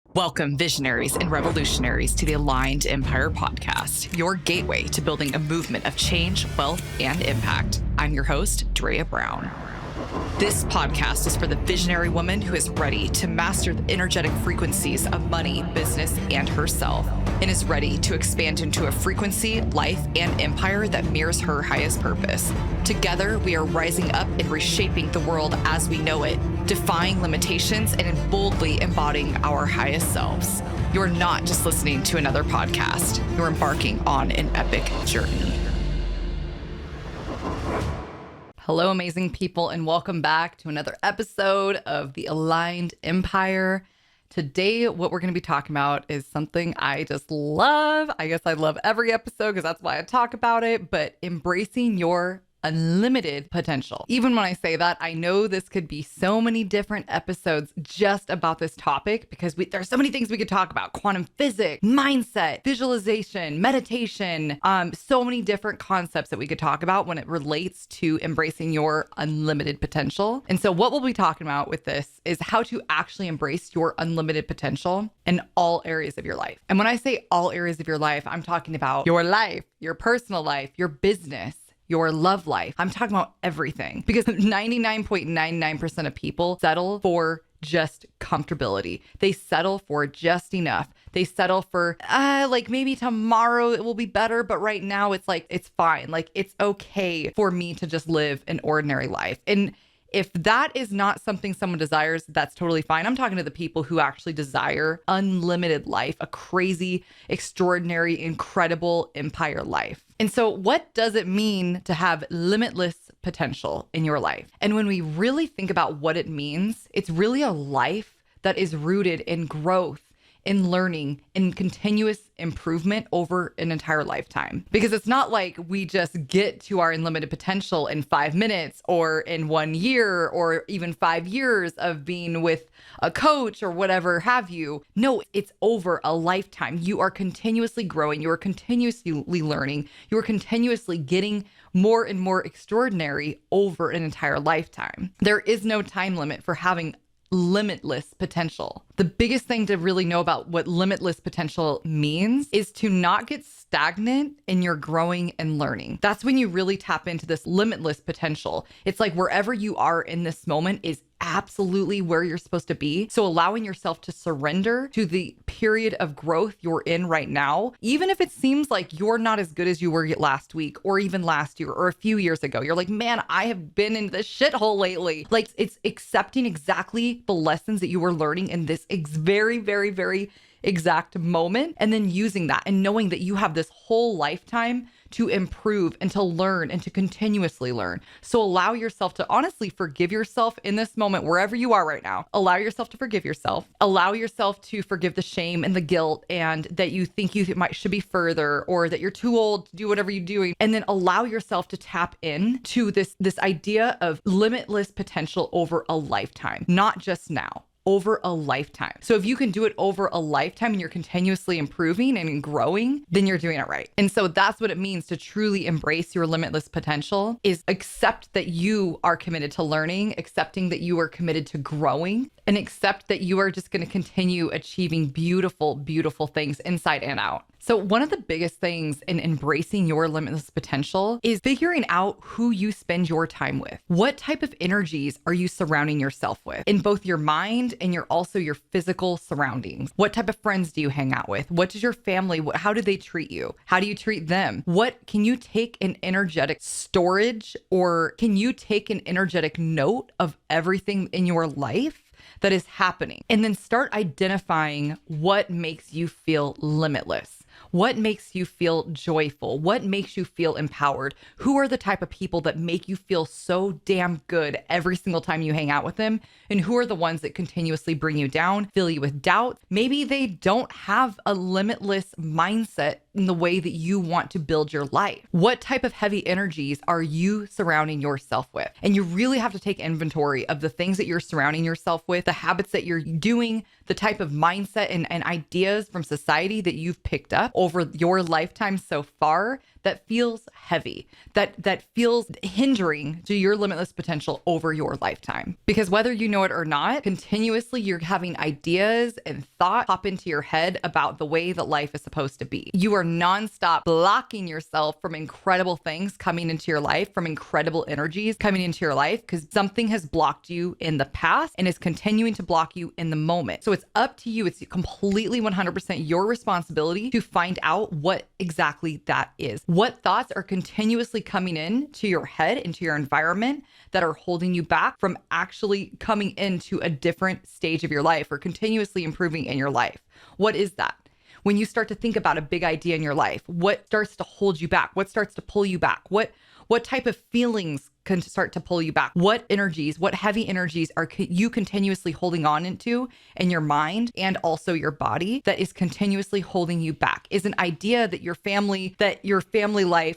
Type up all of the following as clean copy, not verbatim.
Welcome, visionaries and revolutionaries, to the Aligned Empire podcast, your gateway to building a movement of change, wealth, and impact. I'm your host, Drea Brown. This podcast is for the visionary woman who is ready to master the energetic frequencies of money, business, and herself, and is ready to expand into a frequency, life, and empire that mirrors her highest purpose. Together, we are rising up and reshaping the world as we know it, defying limitations and boldly embodying our highest selves. You're not just listening to another podcast. You're embarking on an epic journey. Hello, amazing people, and welcome back to another episode of the Aligned Empire. Today, what we're going to be talking about is something I just love. I guess I love every episode because that's why I talk about it, but embracing your unlimited potential. Even when I say that, I know this could be so many different episodes just about this topic because there's so many things we could talk about: quantum physics, mindset, visualization, meditation, so many different concepts that we could talk about when it relates to embracing your unlimited potential. And so what we'll be talking about with this is how to actually embrace your unlimited potential in all areas of your life. And when I say all areas of your life, I'm talking about your life, your personal life, your business, your love life. I'm talking about everything, because 99.99% of people settle for just comfortability. They settle for just enough. They settle for, like maybe tomorrow it will be better, but right now it's like, it's fine. Like it's okay for me to just live an ordinary life. And if that is not something someone desires, that's totally fine. I'm talking to the people who actually desire unlimited life, a crazy, extraordinary, incredible empire life. And so what does it mean to have limitless potential in your life? And when we really think about what it means, it's really a life that is rooted in growth, in learning, in continuous improvement over an entire lifetime. Because it's not like we just get to our unlimited potential in 5 minutes or in 1 year or even 5 years of being with a coach or whatever have you. No, it's over a lifetime. You are continuously growing. You are continuously learning. You are continuously getting more and more extraordinary over an entire lifetime. There is no time limit for having limitless potential. The biggest thing to really know about what limitless potential means is to not get stagnant in your growing and learning. That's when you really tap into this limitless potential. It's like wherever you are in this moment is absolutely where you're supposed to be. So allowing yourself to surrender to the period of growth you're in right now, even if it seems like you're not as good as you were last week or even last year or a few years ago. You're like, man, I have been in this shithole lately. Like, it's accepting exactly the lessons that you were learning in this very, very, very exact moment, and then using that and knowing that you have this whole lifetime to improve and to learn and to continuously learn. So allow yourself to honestly forgive yourself in this moment, wherever you are right now. Allow yourself to forgive yourself. Allow yourself to forgive the shame and the guilt and that you think you should be further or that you're too old to do whatever you're doing. And then allow yourself to tap in to this idea of limitless potential over a lifetime, not just now. Over a lifetime. So if you can do it over a lifetime and you're continuously improving and growing, then you're doing it right. And so that's what it means to truly embrace your limitless potential, is accept that you are committed to learning, accepting that you are committed to growing, and accept that you are just going to continue achieving beautiful, beautiful things inside and out. So one of the biggest things in embracing your limitless potential is figuring out who you spend your time with. What type of energies are you surrounding yourself with in both your mind and also your physical surroundings? What type of friends do you hang out with? What does your family, how do they treat you? How do you treat them? What can you take an energetic storage, or can you take an energetic note of everything in your life that is happening? And then start identifying what makes you feel limitless. What makes you feel joyful? What makes you feel empowered? Who are the type of people that make you feel so damn good every single time you hang out with them? And who are the ones that continuously bring you down, fill you with doubt? Maybe they don't have a limitless mindset in the way that you want to build your life. What type of heavy energies are you surrounding yourself with? And you really have to take inventory of the things that you're surrounding yourself with, the habits that you're doing, the type of mindset and ideas from society that you've picked up over your lifetime so far that feels heavy, that feels hindering to your limitless potential over your lifetime. Because whether you know it or not, continuously you're having ideas and thoughts pop into your head about the way that life is supposed to be. You are nonstop blocking yourself from incredible things coming into your life, from incredible energies coming into your life, because something has blocked you in the past and is continuing to block you in the moment. So it's up to you. It's completely 100% your responsibility to find out what exactly that is. What thoughts are continuously coming in to your head, into your environment, that are holding you back from actually coming into a different stage of your life or continuously improving in your life? What is that? When you start to think about a big idea in your life, what starts to hold you back? What starts to pull you back? What type of feelings can start to pull you back? What energies, what heavy energies are you continuously holding on into in your mind and also your body that is continuously holding you back? Is an idea that your family life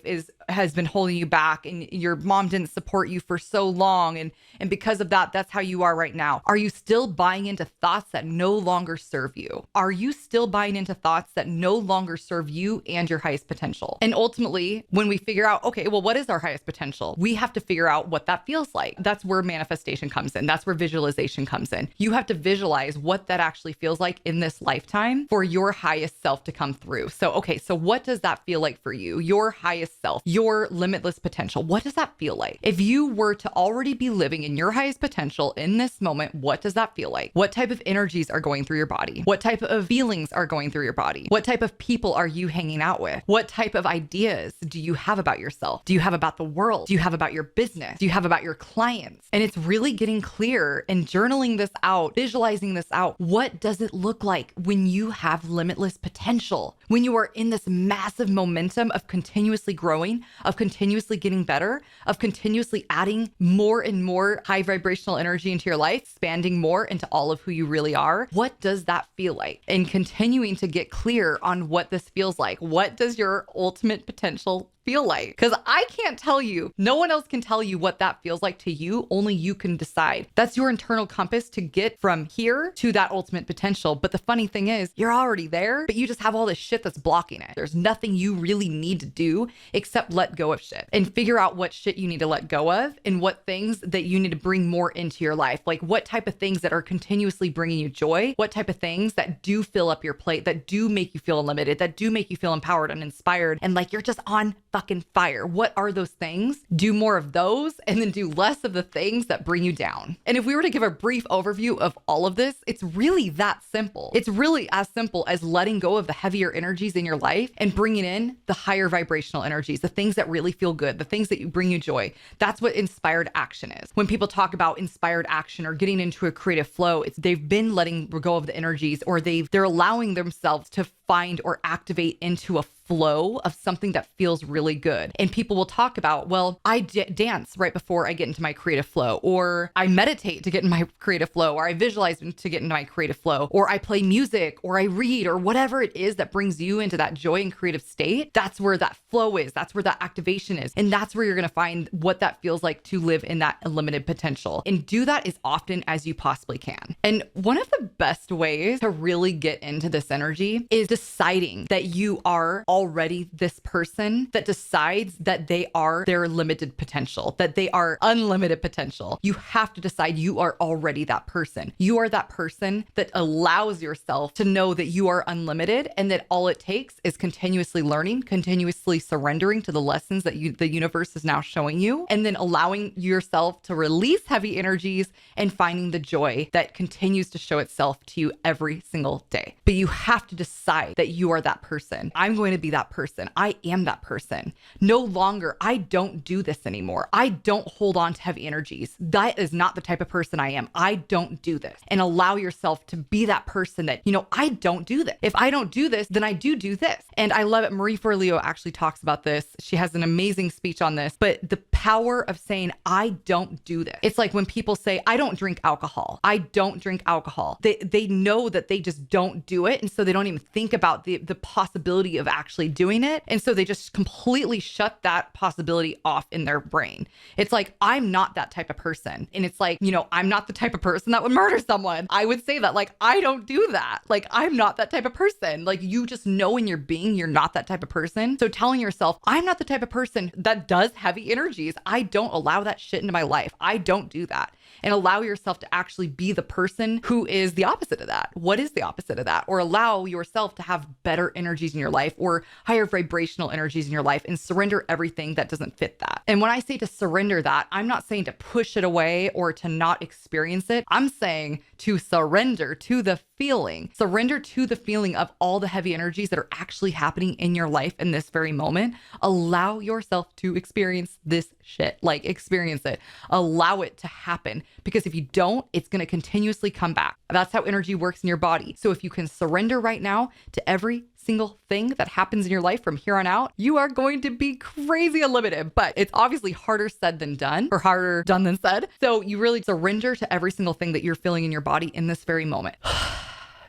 has been holding you back and your mom didn't support you for so long. And because of that, that's how you are right now. Are you still buying into thoughts that no longer serve you? Are you still buying into thoughts that no longer serve you and your highest potential? And ultimately, when we figure out, okay, well, what is our highest potential? We have to figure out what that feels like. That's where manifestation comes in. That's where visualization comes in. You have to visualize what that actually feels like in this lifetime for your highest self to come through. So, okay, so what does that feel like for you? Your highest self, your limitless potential. What does that feel like? If you were to already be living in your highest potential in this moment, what does that feel like? What type of energies are going through your body? What type of feelings are going through your body? What type of people are you hanging out with? What type of ideas do you have about yourself? Do you have about the world? Do you have about your business? Do you have about your clients? And it's really getting clear and journaling this out, visualizing this out. What does it look like when you have limitless potential? When you are in this massive momentum of continuously growing, of continuously getting better, of continuously adding more and more high vibrational energy into your life, expanding more into all of who you really are. What does that feel like? And continuing to get clear on what this feels like. What does your ultimate potential feel like? Because I can't tell you, no one else can tell you what that feels like to you. Only you can decide. That's your internal compass to get from here to that ultimate potential. But the funny thing is, you're already there, but you just have all this shit that's blocking it. There's nothing you really need to do except let go of shit and figure out what shit you need to let go of and what things that you need to bring more into your life. Like what type of things that are continuously bringing you joy, what type of things that do fill up your plate, that do make you feel unlimited, that do make you feel empowered and inspired and like you're just on fucking fire. What are those things? Do more of those and then do less of the things that bring you down. And if we were to give a brief overview of all of this, it's really that simple. It's really as simple as letting go of the heavier energies in your life and bringing in the higher vibrational energies, the things that really feel good, the things that bring you joy. That's what inspired action is. When people talk about inspired action or getting into a creative flow, they've been letting go of the energies or they're allowing themselves to find or activate into a flow of something that feels really good. And people will talk about, well, I dance right before I get into my creative flow, or I meditate to get in my creative flow, or I visualize to get into my creative flow, or I play music, or I read, or whatever it is that brings you into that joy and creative state. That's where that flow is. That's where that activation is. And that's where you're going to find what that feels like to live in that unlimited potential. And do that as often as you possibly can. And one of the best ways to really get into this energy is deciding that you are already this person that decides that they are their limited potential, that they are unlimited potential. You have to decide you are already that person. You are that person that allows yourself to know that you are unlimited and that all it takes is continuously learning, continuously surrendering to the lessons that the universe is now showing you, and then allowing yourself to release heavy energies and finding the joy that continues to show itself to you every single day. But you have to decide that you are that person. I'm going to be that person. I am that person. No longer, I don't do this anymore. I don't hold on to heavy energies. That is not the type of person I am. I don't do this. And allow yourself to be that person that, I don't do this. If I don't do this, then I do this. And I love it. Marie Forleo actually talks about this. She has an amazing speech on this, but the power of saying, I don't do this. It's like when people say, I don't drink alcohol. I don't drink alcohol. They know that they just don't do it. And so they don't even think think about the possibility of actually doing it. And so they just completely shut that possibility off in their brain. It's like, I'm not that type of person. And it's like, I'm not the type of person that would murder someone. I would say that, like, I don't do that. Like, I'm not that type of person. Like, you just know in your being, you're not that type of person. So telling yourself, I'm not the type of person that does heavy energies. I don't allow that shit into my life. I don't do that. And allow yourself to actually be the person who is the opposite of that. What is the opposite of that? Or allow yourself to have better energies in your life or higher vibrational energies in your life, and surrender everything that doesn't fit that. And when I say to surrender that, I'm not saying to push it away or to not experience it. I'm saying to surrender to the feeling. Surrender to the feeling of all the heavy energies that are actually happening in your life in this very moment. Allow yourself to experience this shit. Like, experience it. Allow it to happen. Because if you don't, it's going to continuously come back. That's how energy works in your body. So if you can surrender right now to every single thing that happens in your life from here on out, you are going to be crazy unlimited. But it's obviously harder said than done, or harder done than said. So you really surrender to every single thing that you're feeling in your body in this very moment.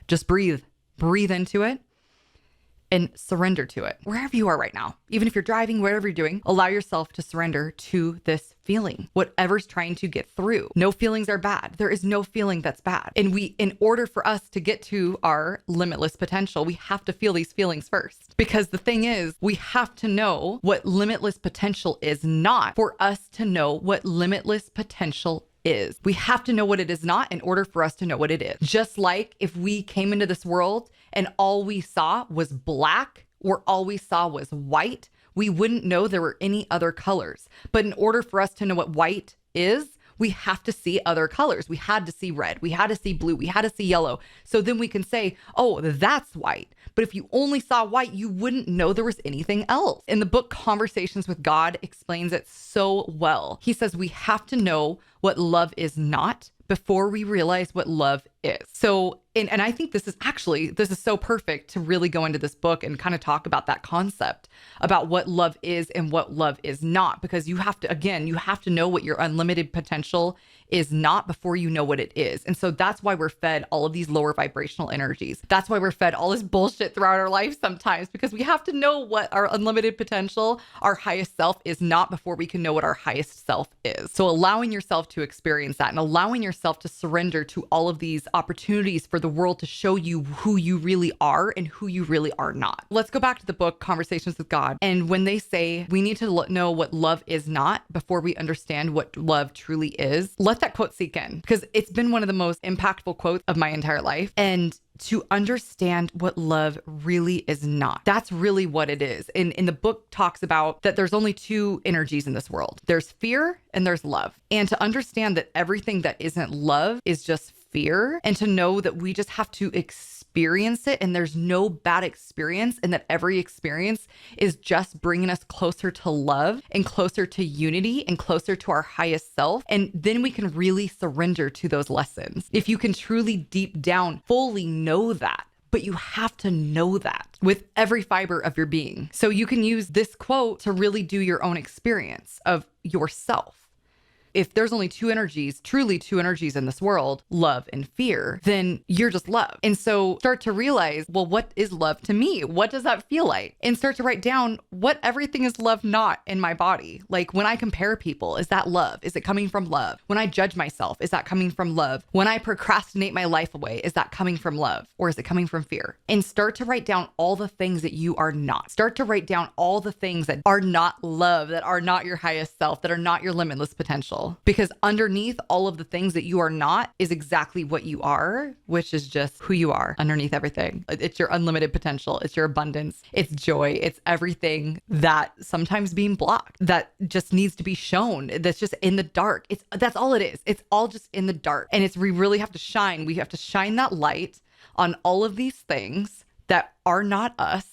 Just breathe into it and surrender to it. Wherever you are right now, even if you're driving, whatever you're doing, allow yourself to surrender to this feeling, whatever's trying to get through. No feelings are bad. There is no feeling that's bad. And in order for us to get to our limitless potential, we have to feel these feelings first. Because the thing is, we have to know what limitless potential is not for us to know what limitless potential is. We have to know what it is not in order for us to know what it is. Just like if we came into this world and all we saw was black, or all we saw was white, we wouldn't know there were any other colors. But in order for us to know what white is, we have to see other colors. We had to see red. We had to see blue. We had to see yellow. So then we can say, oh, that's white. But if you only saw white, you wouldn't know there was anything else. In the book, Conversations with God explains it so well. He says we have to know what love is not before we realize what love is. So, and I think this is so perfect to really go into this book and kind of talk about that concept about what love is and what love is not, because you have to know what your unlimited potential is not before you know what it is. And so that's why we're fed all of these lower vibrational energies. That's why we're fed all this bullshit throughout our life sometimes, because we have to know what our unlimited potential, our highest self is not before we can know what our highest self is. So allowing yourself to experience that and allowing yourself to surrender to all of these opportunities for the world to show you who you really are and who you really are not. Let's go back to the book, Conversations with God. And when they say we need to know what love is not before we understand what love truly is, let that quote sink in, because it's been one of the most impactful quotes of my entire life. And to understand what love really is not. That's really what it is. And in the book talks about that there's only two energies in this world. There's fear and there's love. And to understand that everything that isn't love is just fear, and to know that we just have to experience it, and there's no bad experience, and that every experience is just bringing us closer to love and closer to unity and closer to our highest self. And then we can really surrender to those lessons. If you can truly deep down fully know that. But you have to know that with every fiber of your being. So you can use this quote to really do your own experience of yourself. If there's only two energies, truly two energies in this world, love and fear, then you're just love. And so start to realize, well, what is love to me? What does that feel like? And start to write down what everything is love not in my body. Like when I compare people, is that love? Is it coming from love? When I judge myself, is that coming from love? When I procrastinate my life away, is that coming from love? Or is it coming from fear? And start to write down all the things that you are not. Start to write down all the things that are not love, that are not your highest self, that are not your limitless potential. Because underneath all of the things that you are not is exactly what you are, which is just who you are underneath everything. It's your unlimited potential. It's your abundance. It's joy. It's everything that sometimes being blocked, that just needs to be shown. That's just in the dark. That's all it is. It's all just in the dark. And we really have to shine. We have to shine that light on all of these things that are not us,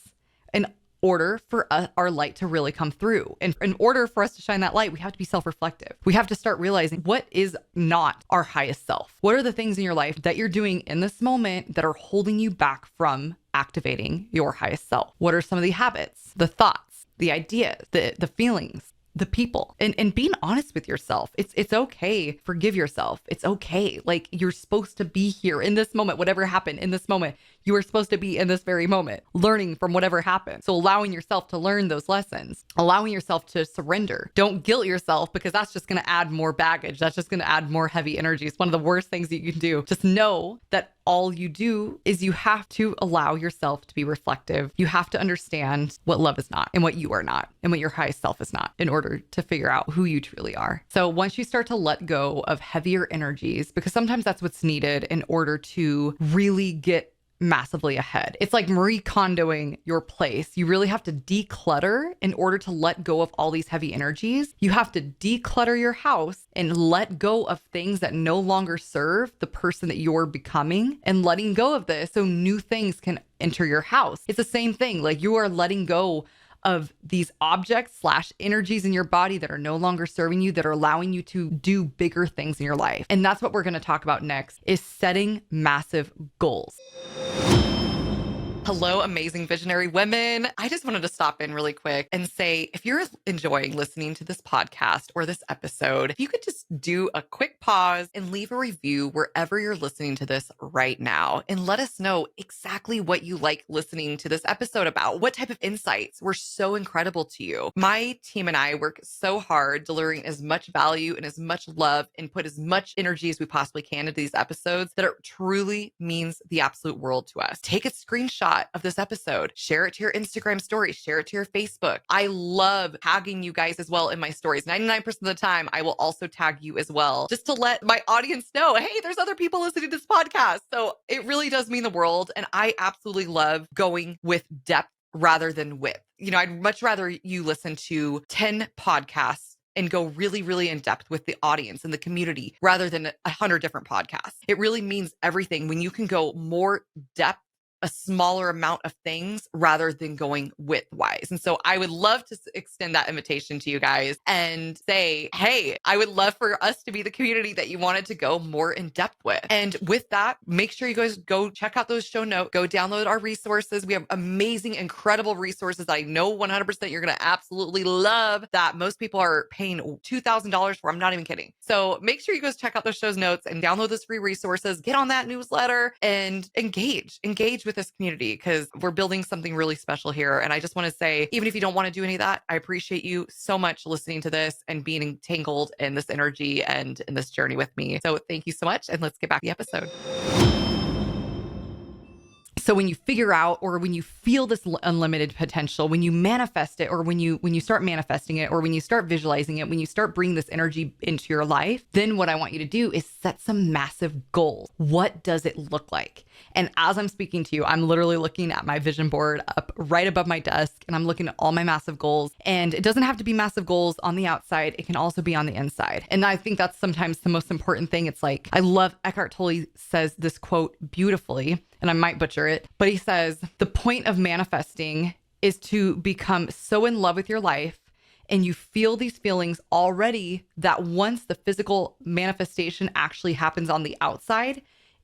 in order for our light to really come through. And in order for us to shine that light, we have to be self-reflective. We have to start realizing what is not our highest self. What are the things in your life that you're doing in this moment that are holding you back from activating your highest self? What are some of the habits, the thoughts, the ideas, the feelings, the people, and being honest with yourself? It's okay. Forgive yourself. It's okay. Like, you're supposed to be here in this moment. Whatever happened in this moment, You are supposed to be in this very moment, learning from whatever happened. So allowing yourself to learn those lessons, allowing yourself to surrender. Don't guilt yourself, because that's just going to add more baggage. That's just going to add more heavy energy. It's one of the worst things that you can do. Just know that all you do is you have to allow yourself to be reflective. You have to understand what love is not and what you are not and what your highest self is not in order to figure out who you truly are. So once you start to let go of heavier energies, because sometimes that's what's needed in order to really get massively ahead. It's like Marie Kondoing your place. You really have to declutter in order to let go of all these heavy energies. You have to declutter your house and let go of things that no longer serve the person that you're becoming, and letting go of this so new things can enter your house. It's the same thing. Like, you are letting go of these objects / energies in your body that are no longer serving you, that are allowing you to do bigger things in your life. And that's what we're going to talk about next, is setting massive goals. Hello, amazing visionary women. I just wanted to stop in really quick and say, if you're enjoying listening to this podcast or this episode, if you could just do a quick pause and leave a review wherever you're listening to this right now, and let us know exactly what you like listening to this episode about. What type of insights were so incredible to you? My team and I work so hard delivering as much value and as much love and put as much energy as we possibly can into these episodes that it truly means the absolute world to us. Take a screenshot of this episode, share it to your Instagram story, share it to your Facebook. I love tagging you guys as well in my stories. 99% of the time, I will also tag you as well, just to let my audience know, hey, there's other people listening to this podcast. So it really does mean the world. And I absolutely love going with depth rather than width. You know, I'd much rather you listen to 10 podcasts and go really, really in depth with the audience and the community rather than 100 different podcasts. It really means everything when you can go more depth, a smaller amount of things rather than going width-wise. And so I would love to extend that invitation to you guys and say, hey, I would love for us to be the community that you wanted to go more in depth with. And with that, make sure you guys go check out those show notes, go download our resources. We have amazing, incredible resources that I know 100% you're going to absolutely love, that most people are paying $2,000 for. I'm not even kidding. So make sure you guys check out those show notes and download those free resources, get on that newsletter, and engage with this community, because we're building something really special here. And I just want to say, even if you don't want to do any of that, I appreciate you so much listening to this and being entangled in this energy and in this journey with me. So thank you so much. And let's get back to the episode. So when you figure out, or when you feel this unlimited potential, when you manifest it, or when you start manifesting it, or when you start visualizing it, when you start bringing this energy into your life, then what I want you to do is set some massive goals. What does it look like? And as I'm speaking to you, I'm literally looking at my vision board up right above my desk, and I'm looking at all my massive goals. And it doesn't have to be massive goals on the outside. It can also be on the inside. And I think that's sometimes the most important thing. It's like, I love Eckhart Tolle says this quote beautifully, and I might butcher it, but he says, the point of manifesting is to become so in love with your life, and you feel these feelings already, that once the physical manifestation actually happens on the outside,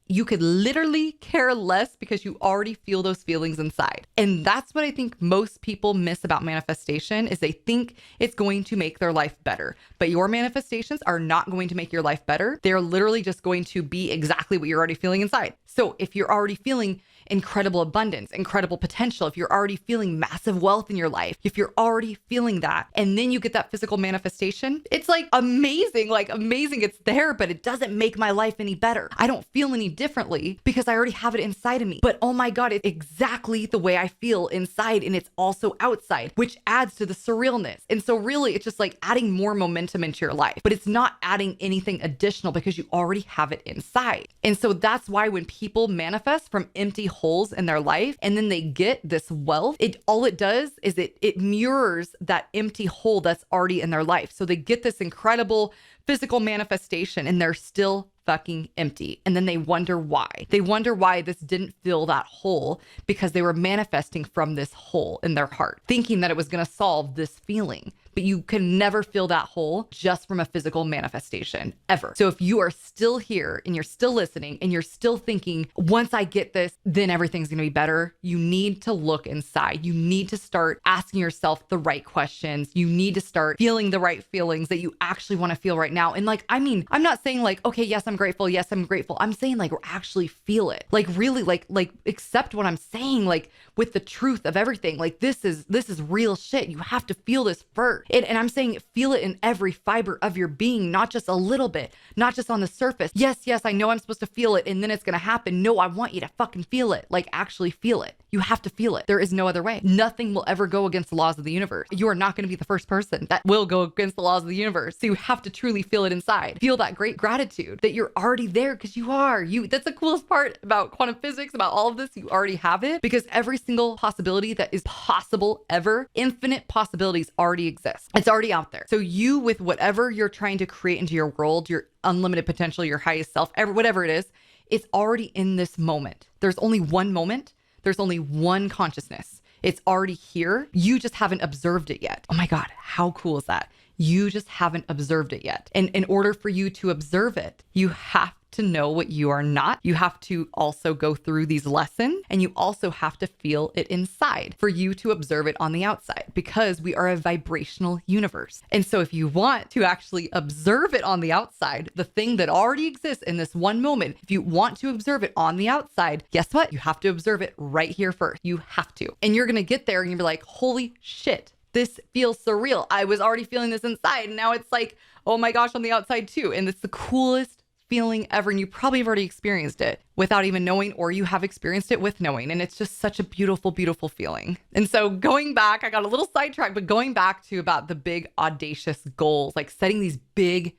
you could literally care less, because you already feel those feelings inside. And that's what I think most people miss about manifestation, is they think it's going to make their life better. But your manifestations are not going to make your life better. They're literally just going to be exactly what you're already feeling inside. So if you're already feeling incredible abundance, incredible potential, if you're already feeling massive wealth in your life, if you're already feeling that, and then you get that physical manifestation, it's like amazing, it's there, but it doesn't make my life any better. I don't feel any differently because I already have it inside of me. But oh my God, it's exactly the way I feel inside, and it's also outside, which adds to the surrealness. And so really, it's just like adding more momentum into your life, but it's not adding anything additional because you already have it inside. And so that's why when people manifest from empty holes in their life, and then they get this wealth, all it does is it mirrors that empty hole that's already in their life. So they get this incredible physical manifestation, and they're still fucking empty. And then they wonder why. They wonder why this didn't fill that hole, because they were manifesting from this hole in their heart, thinking that it was going to solve this feeling. but you can never fill that hole just from a physical manifestation ever. So if you are still here and you're still listening and you're still thinking, once I get this, then everything's going to be better, you need to look inside. You need to start asking yourself the right questions. You need to start feeling the right feelings that you actually want to feel right now. And like, I mean, I'm not saying like, okay, yes, I'm grateful. Yes, I'm grateful. I'm saying like, actually feel it. Like really like accept what I'm saying, like with the truth of everything. Like this is real shit. You have to feel this first. And I'm saying feel it in every fiber of your being, not just a little bit, not just on the surface. Yes, I know I'm supposed to feel it and then it's going to happen. No, I want you to fucking feel it. Like actually feel it. You have to feel it. There is no other way. Nothing will ever go against the laws of the universe. You are not going to be the first person that will go against the laws of the universe. So you have to truly feel it inside. Feel that great gratitude that you're already there because you are. That's the coolest part about quantum physics, about all of this. You already have it because every single possibility that is possible ever, infinite possibilities already exist. It's already out there. So you, with whatever you're trying to create into your world, your unlimited potential, your highest self, whatever it is, it's already in this moment. There's only one moment. There's only one consciousness. It's already here. You just haven't observed it yet. Oh my God, how cool is that? You just haven't observed it yet. And in order for you to observe it, you have to know what you are not. You have to also go through these lessons, and you also have to feel it inside for you to observe it on the outside, because we are a vibrational universe. And so if you want to actually observe it on the outside, the thing that already exists in this one moment, if you want to observe it on the outside, guess what? You have to observe it right here first. You have to. And you're going to get there and you'll be like, holy shit, this feels surreal. I was already feeling this inside, and now it's like, oh my gosh, on the outside too. And it's the coolest feeling ever. And you probably have already experienced it without even knowing, or you have experienced it with knowing. And it's just such a beautiful, beautiful feeling. And so going back, I got a little sidetracked, but going back to about the big audacious goals, like setting these big,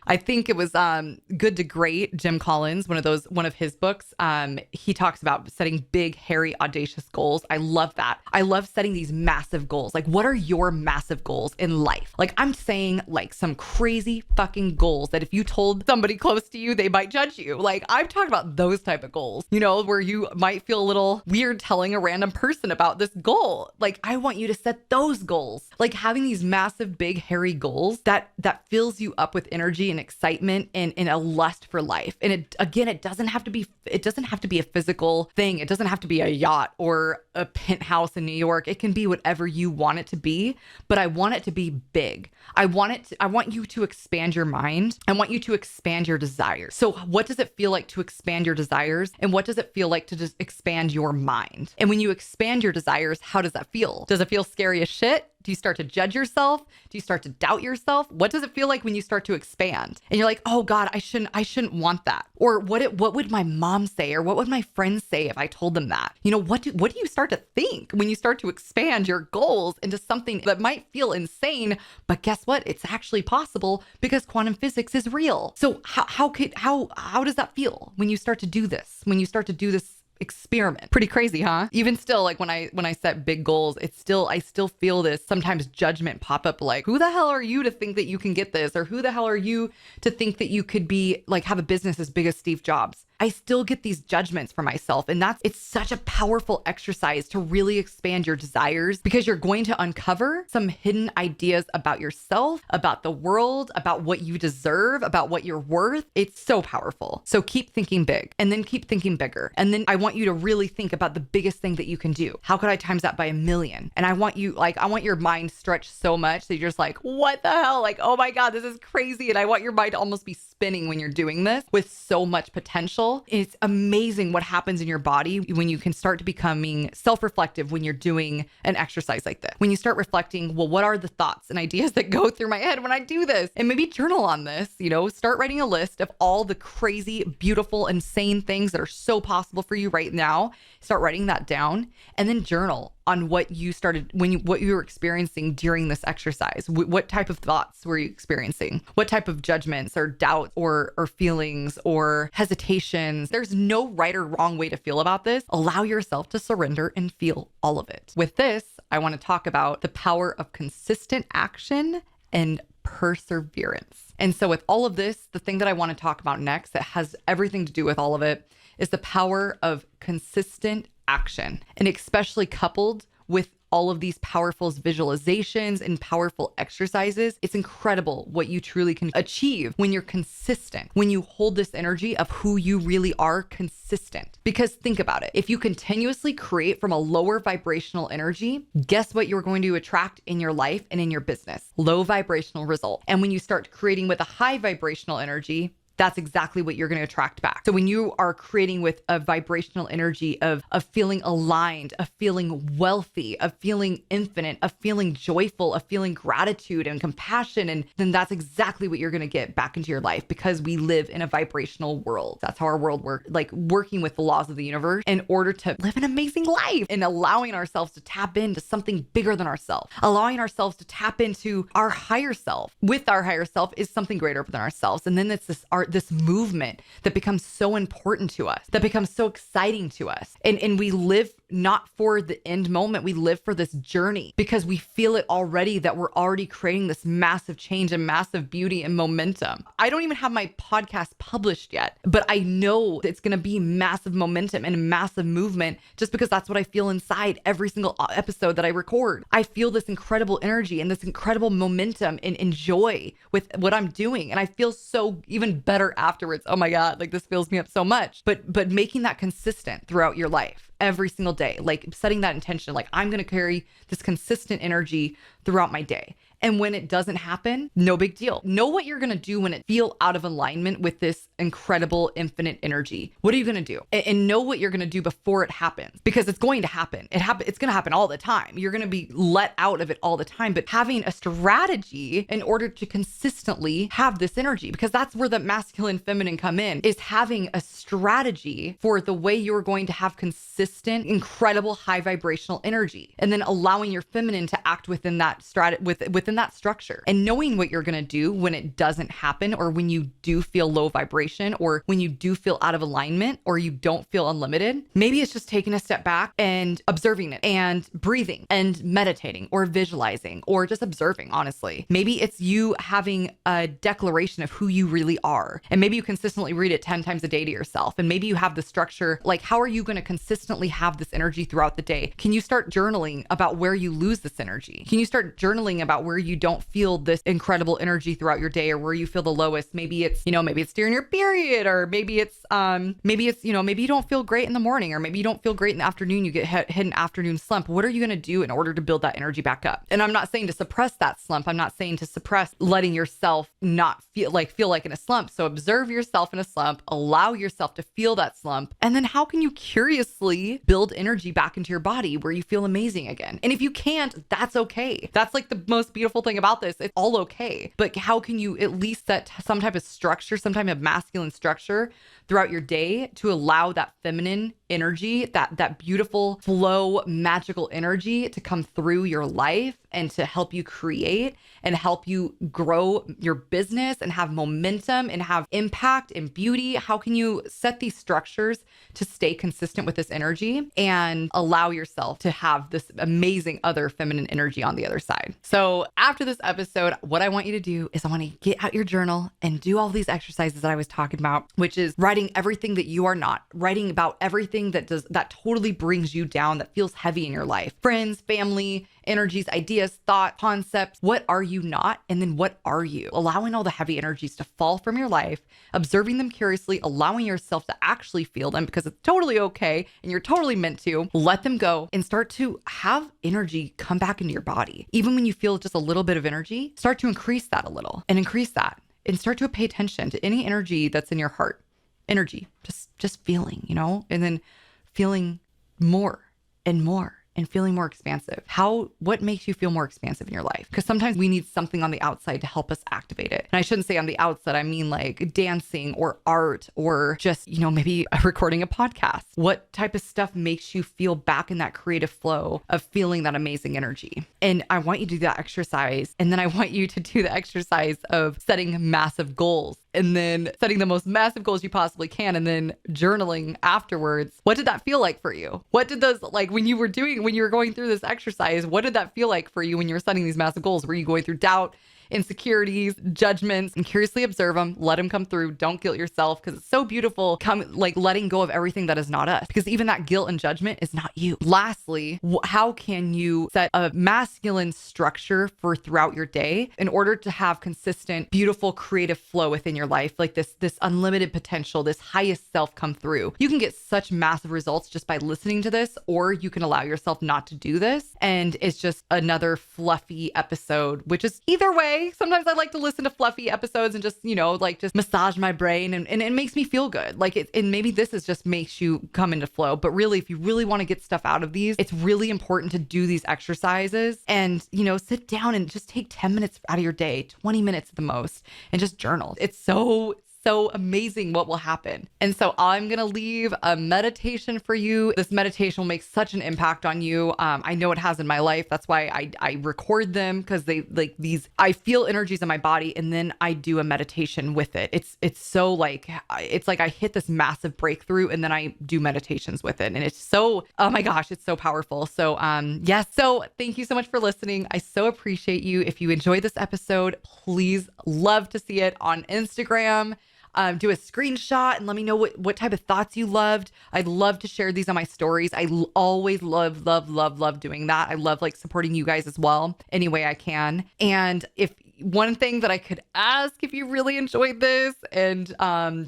I think it was Good to Great, Jim Collins, one of his books. He talks about setting big, hairy, audacious goals. I love that. I love setting these massive goals. Like, what are your massive goals in life? Like, I'm saying like some crazy fucking goals that if you told somebody close to you, they might judge you. Like, I've talked about those type of goals, you know, where you might feel a little weird telling a random person about this goal. Like, I want you to set those goals, like having these massive, big, hairy goals that fills you up with energy and excitement and a lust for life. And it doesn't have to be a physical thing. It doesn't have to be a yacht or a penthouse in New York. It can be whatever you want it to be, but I want it to be big. I want you to expand your mind. I want you to expand your desires. So what does it feel like to expand your desires? And what does it feel like to just expand your mind? And when you expand your desires, how does that feel? Does it feel scary as shit? Do you start to judge yourself? Do you start to doubt yourself? What does it feel like when you start to expand? And you're like, oh God, I shouldn't want that. Or what would my mom say? Or what would my friends say if I told them that? You know, what do you start to think when you start to expand your goals into something that might feel insane, but guess what? It's actually possible because quantum physics is real. So how does that feel when you start to do this? When you start to do this experiment? Pretty crazy, huh? Even still, like when I set big goals, I still feel this sometimes judgment pop up, like, who the hell are you to think that you can get this? Or who the hell are you to think that you could be like have a business as big as Steve Jobs? I still get these judgments for myself. And it's such a powerful exercise to really expand your desires, because you're going to uncover some hidden ideas about yourself, about the world, about what you deserve, about what you're worth. It's so powerful. So keep thinking big, and then keep thinking bigger. And then I want you to really think about the biggest thing that you can do. How could I times that by 1,000,000? And I want your mind stretched so much that you're just like, what the hell? Like, oh my God, this is crazy. And I want your mind to almost be spinning when you're doing this with so much potential. It's amazing what happens in your body when you can start to becoming self-reflective when you're doing an exercise like this. When you start reflecting, well, what are the thoughts and ideas that go through my head when I do this? And maybe journal on this, you know, start writing a list of all the crazy, beautiful, insane things that are so possible for you right now. Start writing that down, and then journal on what you were experiencing during this exercise. What type of thoughts were you experiencing? What type of judgments or doubts or feelings or hesitations? There's no right or wrong way to feel about this. Allow yourself to surrender and feel all of it. With this, I want to talk about the power of consistent action and perseverance. And so with all of this, the thing that I want to talk about next that has everything to do with all of it is the power of consistent action, and especially coupled with all of these powerful visualizations and powerful exercises, it's incredible what you truly can achieve when you're consistent, when you hold this energy of who you really are consistent. Because think about it. If you continuously create from a lower vibrational energy, guess what you're going to attract in your life and in your business? Low vibrational result. And when you start creating with a high vibrational energy, that's exactly what you're going to attract back. So when you are creating with a vibrational energy of feeling aligned, of feeling wealthy, of feeling infinite, of feeling joyful, of feeling gratitude and compassion, and then that's exactly what you're going to get back into your life, because we live in a vibrational world. That's how our world works, like working with the laws of the universe in order to live an amazing life and allowing ourselves to tap into something bigger than ourselves, allowing ourselves to tap into our higher self. With our higher self is something greater than ourselves. And then it's this movement that becomes so important to us, that becomes so exciting to us. And we live not for the end moment. We live for this journey because we feel it already, that we're already creating this massive change and massive beauty and momentum. I don't even have my podcast published yet, but I know it's going to be massive momentum and massive movement just because that's what I feel inside every single episode that I record. I feel this incredible energy and this incredible momentum and joy with what I'm doing. And I feel so even better afterwards. Oh my God, like this fills me up so much. But making that consistent throughout your life, every single day, like setting that intention, like I'm going to carry this consistent energy throughout my day. And when it doesn't happen, no big deal. Know what you're going to do when it feel out of alignment with this incredible infinite energy. What are you going to do? And know what you're going to do before it happens, because it's going to happen. It's going to happen all the time. You're going to be let out of it all the time, but having a strategy in order to consistently have this energy, because that's where the masculine, feminine come in, is having a strategy for the way you're going to have consistent, incredible high vibrational energy, and then allowing your feminine to act within that within that structure, and knowing what you're going to do when it doesn't happen, or when you do feel low vibration, or when you do feel out of alignment, or you don't feel unlimited. Maybe it's just taking a step back and observing it and breathing and meditating or visualizing or just observing, honestly. Maybe it's you having a declaration of who you really are, and maybe you consistently read it 10 times a day to yourself, and maybe you have the structure. Like, how are you going to consistently have this energy throughout the day? Can you start journaling about where you lose this energy? Can you start journaling about where you don't feel this incredible energy throughout your day, or where you feel the lowest? Maybe it's during your period, or maybe it's maybe you don't feel great in the morning, or maybe you don't feel great in the afternoon. You get hit an afternoon slump. What are you going to do in order to build that energy back up? And I'm not saying to suppress that slump. I'm not saying to suppress letting yourself not feel like in a slump. So observe yourself in a slump, allow yourself to feel that slump. And then how can you curiously build energy back into your body where you feel amazing again? And if you can't, that's okay. That's like the most beautiful thing about this. It's all okay. But how can you at least set some type of structure, some type of masculine structure throughout your day to allow that feminine energy, that beautiful flow, magical energy to come through your life and to help you create and help you grow your business and have momentum and have impact and beauty? How can you set these structures to stay consistent with this energy and allow yourself to have this amazing other feminine energy on the other side? So after this episode, what I want you to do is I want to get out your journal and do all these exercises that I was talking about, which is writing everything that you are not, writing about everything that totally brings you down, that feels heavy in your life. Friends, family, energies, ideas, thought, concepts. What are you not? And then what are you? Allowing all the heavy energies to fall from your life, observing them curiously, allowing yourself to actually feel them, because it's totally okay and you're totally meant to let them go, and start to have energy come back into your body. Even when you feel just a little bit of energy, start to increase that a little and increase that, and start to pay attention to any energy that's in your heart. Energy, just feeling, and then feeling more and more and feeling more expansive. What makes you feel more expansive in your life? Because sometimes we need something on the outside to help us activate it. And I shouldn't say on the outside, I mean like dancing or art, or just, maybe recording a podcast. What type of stuff makes you feel back in that creative flow of feeling that amazing energy? And I want you to do that exercise. And then I want you to do the exercise of setting massive goals, and then setting the most massive goals you possibly can, and then journaling afterwards. What did that feel like for you? What did those, like when you were going through this exercise, what did that feel like for you when you were setting these massive goals? Were you going through doubt insecurities, judgments, and curiously observe them. Let them come through. Don't guilt yourself, because it's so beautiful. Letting go of everything that is not us, because even that guilt and judgment is not you. Lastly, how can you set a masculine structure for throughout your day in order to have consistent, beautiful, creative flow within your life? Like this unlimited potential, this highest self come through. You can get such massive results just by listening to this, or you can allow yourself not to do this. And it's just another fluffy episode, which is either way. Sometimes I like to listen to fluffy episodes and just, just massage my brain, and it makes me feel good. And maybe this is just makes you come into flow. But really, if you really want to get stuff out of these, it's really important to do these exercises and, sit down and just take 10 minutes out of your day, 20 minutes at the most, and just journal. It's so amazing what will happen. And so I'm going to leave a meditation for you. This meditation will make such an impact on you. I know it has in my life. That's why I record them, because I feel energies in my body, and then I do a meditation with it. It's so like I hit this massive breakthrough, and then I do meditations with it. And it's so, oh my gosh, it's so powerful. So, yes. So thank you so much for listening. I so appreciate you. If you enjoyed this episode, please, love to see it on Instagram. Do a screenshot and let me know what type of thoughts you loved. I'd love to share these on my stories. I always love doing that. I love supporting you guys as well any way I can. And if one thing that I could ask, if you really enjoyed this and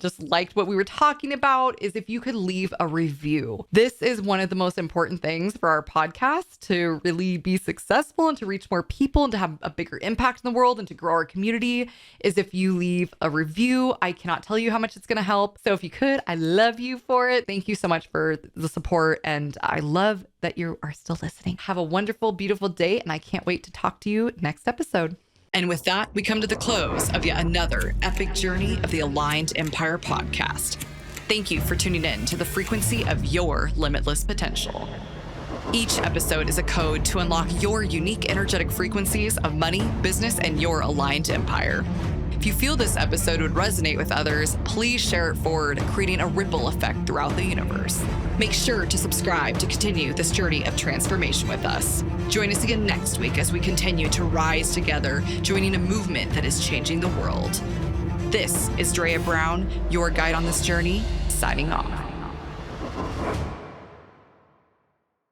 just liked what we were talking about, is if you could leave a review. This is one of the most important things for our podcast to really be successful and to reach more people and to have a bigger impact in the world and to grow our community, is if you leave a review. I cannot tell you how much it's going to help. So if you could, I love you for it. Thank you so much for the support. And I love that you are still listening. Have a wonderful, beautiful day. And I can't wait to talk to you next episode. And with that, we come to the close of yet another epic journey of the Aligned Empire podcast. Thank you for tuning in to the frequency of your limitless potential. Each episode is a code to unlock your unique energetic frequencies of money, business, and your aligned empire. If you feel this episode would resonate with others, please share it forward, creating a ripple effect throughout the universe. Make sure to subscribe to continue this journey of transformation with us. Join us again next week as we continue to rise together, joining a movement that is changing the world. This is Drea Brown, your guide on this journey, signing off.